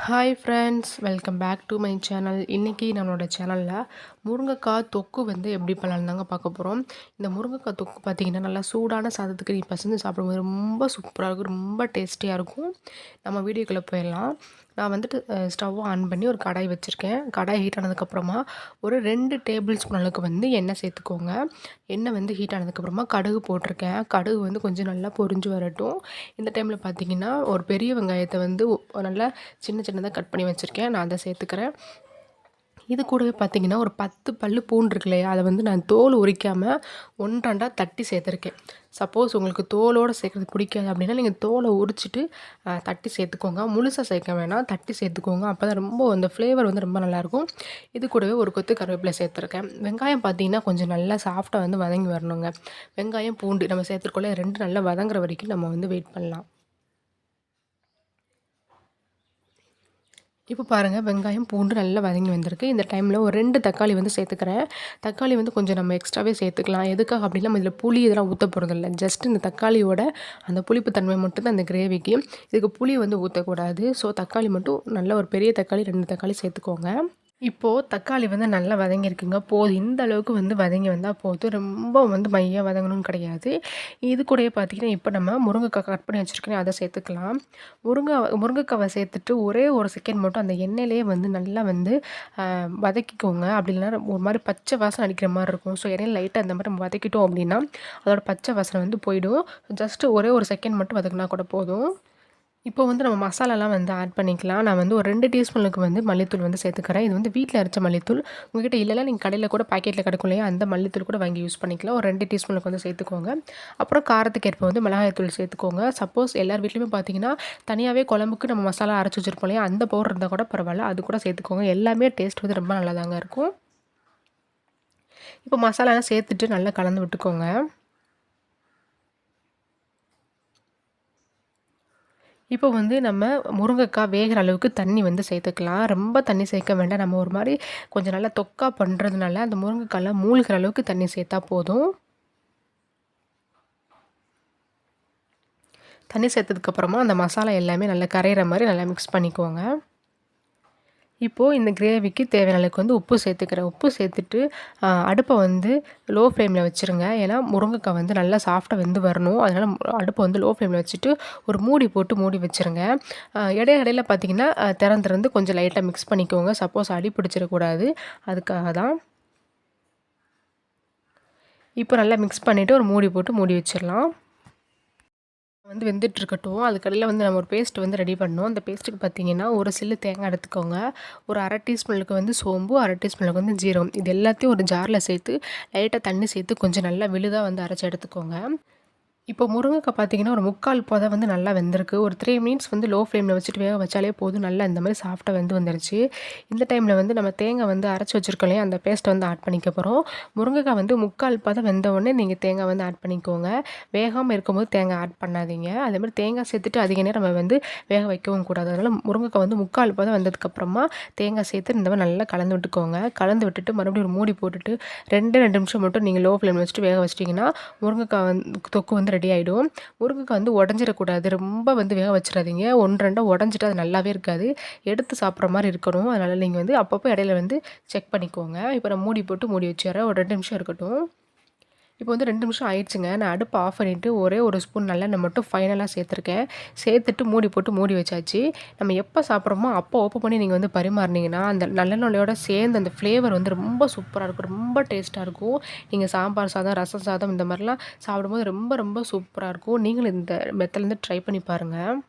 Hi friends, welcome back to my channel. இன்றைக்கி நம்மளோட சேனலில் முருங்கைக்காய் தொக்கு வந்து எப்படி பண்ணலான்னு தாங்க பார்க்க போகிறோம். இந்த முருங்கைக்காய் தொக்கு பார்த்திங்கன்னா நல்லா சூடான சாதத்துக்கு நீ பசங்க சாப்பிடும்போது ரொம்ப சூப்பராக இருக்கும், ரொம்ப டேஸ்டியாக இருக்கும். நம்ம வீடியோக்குள்ளே போயிடலாம். நான் வந்துட்டு ஸ்டவ் ஆன் பண்ணி ஒரு கடாய் வச்சுருக்கேன். கடாய் ஹீட் ஆனதுக்கப்புறமா ஒரு 2 டேபிள் ஸ்பூன் அளவுக்கு வந்து எண்ணெய் சேர்த்துக்கோங்க. எண்ணெய் வந்து ஹீட் ஆனதுக்கப்புறமா கடுகு போட்டிருக்கேன். கடுகு வந்து கொஞ்சம் நல்லா பொரிஞ்சு வரட்டும். இந்த டைமில் பார்த்திங்கன்னா ஒரு பெரிய வெங்காயத்தை வந்து நல்லா சின்ன சின்னதாக கட் பண்ணி வச்சுருக்கேன். நான் அதை சேர்த்துக்கிறேன். இது கூடவே பார்த்திங்கன்னா ஒரு 10 பல்லு பூண்டு இருக்கு இல்லையா, அதை வந்து நான் தோல் உரிக்காமல் 1-2 தட்டி சேர்த்துருக்கேன். சப்போஸ் உங்களுக்கு தோலோடு சேர்க்குறது பிடிக்காது அப்படின்னா நீங்கள் தோலை உரிச்சிட்டு தட்டி சேர்த்துக்கோங்க. முழுசாக சேர்க்க வேணாம், தட்டி சேர்த்துக்கோங்க. அப்போ தான் ரொம்ப அந்த ஃப்ளேவர் வந்து ரொம்ப நல்லாயிருக்கும். இது கூடவே ஒரு கொத்து கருவேப்பிலை சேர்த்துருக்கேன். வெங்காயம் பார்த்திங்கன்னா கொஞ்சம் நல்லா சாஃப்டாக வந்து வதங்கி வரணுங்க. வெங்காயம் பூண்டு நம்ம சேர்த்துருக்கோள்ள 2 நல்லா வதங்குற வரைக்கும் நம்ம வந்து வெயிட் பண்ணலாம். இப்போ பாருங்கள், வெங்காயம் பூண்டு நல்லா வதங்கி வந்திருக்கு. இந்த டைமில் ஒரு 2 தக்காளி வந்து சேர்த்துக்கிறேன். தக்காளி வந்து கொஞ்சம் நம்ம எக்ஸ்ட்ராவே சேர்த்துக்கலாம். எதுக்காக அப்படின்னா நம்ம இதில் புளி இதெல்லாம் ஊற்ற போகிறதில்ல. ஜஸ்ட் இந்த தக்காளியோட அந்த புளிப்பு தன்மை மட்டும் தான் அந்த கிரேவிக்கு. இதுக்கு புளி வந்து ஊற்றக்கூடாது. ஸோ தக்காளி மட்டும் நல்ல ஒரு பெரிய தக்காளி 2 தக்காளி சேர்த்துக்கோங்க. இப்போது தக்காளி வந்து நல்லா வதங்கியிருக்குங்க. போதும், இந்த அளவுக்கு வந்து வதங்கி வந்தால் போதும். ரொம்ப வந்து மையாக வதங்கணும்னு கிடையாது. இது கூடயே பார்த்திங்கன்னா இப்போ நம்ம முருங்கைக்காய் கட் பண்ணி வச்சுருக்கேன், அதை சேர்த்துக்கலாம். முருங்கைக்காவை சேர்த்துட்டு ஒரே ஒரு செகண்ட் மட்டும் அந்த எண்ணெயிலேயே வந்து நல்லா வந்து வதக்கிக்கோங்க. அப்படி இல்லைனா ஒரு மாதிரி பச்சை வாசனை அடிக்கிற மாதிரி இருக்கும். ஸோ எண்ணெயில் லைட்டாக அந்த மாதிரி நம்ம வதக்கிட்டோம் அப்படின்னா அதோட பச்சை வாசனை வந்து போயிடும். ஜஸ்ட்டு ஒரே ஒரு செகண்ட் மட்டும் வதக்கினா கூட போதும். இப்போ வந்து நம்ம மசாலாலாம் வந்து ஆட் பண்ணிக்கலாம். நான் வந்து ஒரு 2 டீஸ்பூனுக்கு வந்து மல்லித்தூள் வந்து சேர்த்துக்கிறேன். இது வந்து வீட்டில் அரைச்ச மல்லித்தூள். உங்கள்கிட்ட இல்லைனா நீங்கள் கடையில் கூட பாக்கெட்டில் கிடைக்கும் இல்லையா, அந்த மல்லித்தூள் கூட வாங்கி யூஸ் பண்ணிக்கலாம். ஒரு 2 டீஸ்பூனுக்கு வந்து சேர்த்துக்கோங்க. அப்புறம் காரத்துக்கு ஏற்ப வந்து மிளகாய்த்தூள் சேர்த்துக்கோங்க. சப்போஸ் எல்லார் வீட்லேயுமே பார்த்தீங்கன்னா தனியாகவே குழம்புக்கு நம்ம மசாலா அரைச்சி வச்சுருப்போம் இல்லையா, அந்த பவுடர் இருந்தால் கூட பரவாயில்ல, அது கூட சேர்த்துக்கோங்க. எல்லாமே டேஸ்ட் வந்து ரொம்ப நல்லா தாங்க இருக்கும். இப்போ மசாலாலாம் சேர்த்துட்டு நல்லா கலந்து விட்டுக்கோங்க. இப்போ வந்து நம்ம முருங்கைக்காய் வேகிற அளவுக்கு தண்ணி வந்து சேர்த்துக்கலாம். ரொம்ப தண்ணி சேர்க்க வேண்டாம். நம்ம ஒரு மாதிரி கொஞ்சம் நல்லா தொக்கா பண்ணுறதுனால அந்த முருங்கைக்காய்லாம் மூழ்கிற அளவுக்கு தண்ணி சேர்த்தா போதும். தண்ணி சேர்த்ததுக்கப்புறமா அந்த மசாலா எல்லாமே நல்லா கரையிற மாதிரி நல்லா மிக்ஸ் பண்ணிக்கோங்க. இப்போது இந்த கிரேவிக்கு தேவையான அளவுக்கு வந்து உப்பு சேர்த்துக்கிறேன். உப்பு சேர்த்துட்டு அடுப்பை வந்து லோ ஃப்ளேமில் வச்சுருங்க. ஏன்னா முருங்கைக்காய் வந்து நல்லா சாஃப்டாக வெந்து வரணும். அதனால் அடுப்பை வந்து லோ ஃப்ளேமில் வச்சுட்டு ஒரு மூடி போட்டு மூடி வச்சுருங்க. இடையில பார்த்திங்கன்னா திறந்து கொஞ்சம் லைட்டாக மிக்ஸ் பண்ணிக்கோங்க. சப்போஸ் அடி பிடிச்சிடக்கூடாது, அதுக்காக தான். இப்போ நல்லா மிக்ஸ் பண்ணிவிட்டு ஒரு மூடி போட்டு மூடி வச்சிடலாம். வந்து வெந்துட்டுருக்கட்டும். அதுக்கடையில் வந்து நம்ம ஒரு பேஸ்ட் வந்து ரெடி பண்ணோம். அந்த பேஸ்ட்டுக்கு பார்த்திங்கன்னா ஒரு சில்லு தேங்காய் எடுத்துக்கோங்க. ஒரு 1/2 டீஸ்பூனுக்கு வந்து சோம்பு, 1/2 டீஸ்பூனுக்கு வந்து ஜீரகம். இது எல்லாத்தையும் ஒரு ஜாரில் சேர்த்து லைட்டாக தண்ணி சேர்த்து கொஞ்சம் நல்லா விழுதாக வந்து அரைச்சி எடுத்துக்கோங்க. இப்போ முருங்கைக்காய் பார்த்திங்கன்னா ஒரு 3/4 பதம் வந்து நல்லா வெந்திருக்கு. ஒரு 3 மினிட்ஸ் வந்து லோ ஃப்ளேமில் வச்சுட்டு வேக வச்சாலே போதும். நல்லா இந்த மாதிரி சாஃப்டாக வந்துருச்சு. இந்த டைமில் வந்து நம்ம தேங்காய் வந்து அரைச்சி வச்சுருக்கோம் இல்லையா, அந்த பேஸ்ட்டை வந்து ஆட் பண்ணிக்க போகிறோம். முருங்கைக்காய் வந்து 3/4 பதம் வெந்த உடனே நீங்கள் தேங்காய் வந்து ஆட் பண்ணிக்கோங்க. வேகாமல் இருக்கும்போது தேங்காய் ஆட் பண்ணாதீங்க. அதேமாதிரி தேங்காய் சேர்த்துட்டு அதிக நேரம் நம்ம வந்து வேக வைக்கவும் கூடாது. அதனால் முருங்கைக்காய் வந்து 3/4 பதம் வெந்ததுக்கப்புறமா தேங்காய் சேர்த்து இந்த மாதிரி நல்லா கலந்து விட்டுக்கோங்க. கலந்து விட்டுட்டு மறுபடியும் ஒரு மூடி போட்டுட்டு 2 நிமிஷம் மட்டும் நீங்கள் லோ ஃப்ளேமில் வச்சுட்டு வேக வச்சிட்டிங்கன்னா முருங்கைக்காய் வந்து தொக்கு வந்து ரெடி ஆகிடும். முருங்கைக்காய் வந்து உடஞ்சிடக்கூடாது. ரொம்ப வந்து வேக வச்சிடாதீங்க. 1-2 உடஞ்சிட்டு அது நல்லாவே இருக்காது. எடுத்து சாப்பிட்ற மாதிரி இருக்கணும். அதனால் நீங்கள் வந்து அப்பப்போ இடையில வந்து செக் பண்ணிக்கோங்க. இப்போ நான் மூடி போட்டு மூடி வச்சுறேன். ஒரு 2 நிமிஷம் இருக்கட்டும். இப்போ வந்து 2 நிமிஷம் ஆயிடுச்சுங்க. நான் அடுப்பை ஆஃப் பண்ணிவிட்டு ஒரே ஒரு ஸ்பூன் நல்லெண்ணெய் மட்டும் ஃபைனலாக சேர்த்துருக்கேன். சேர்த்துட்டு மூடி போட்டு மூடி வச்சாச்சு. நம்ம எப்போ சாப்பிட்றோமோ அப்போ ஓப்பன் பண்ணி நீங்கள் வந்து பரிமாறினீங்கன்னா அந்த நல்லெண்ணெயோட சேர்ந்து அந்த ஃப்ளேவர் வந்து ரொம்ப சூப்பராக இருக்கும், ரொம்ப டேஸ்ட்டாக இருக்கும். நீங்கள் சாம்பார் சாதம், ரசம் சாதம் இந்த மாதிரிலாம் சாப்பிடும்போது ரொம்ப ரொம்ப சூப்பராக இருக்கும். நீங்களும் இந்த மெத்தட்லேருந்து ட்ரை பண்ணி பாருங்கள்.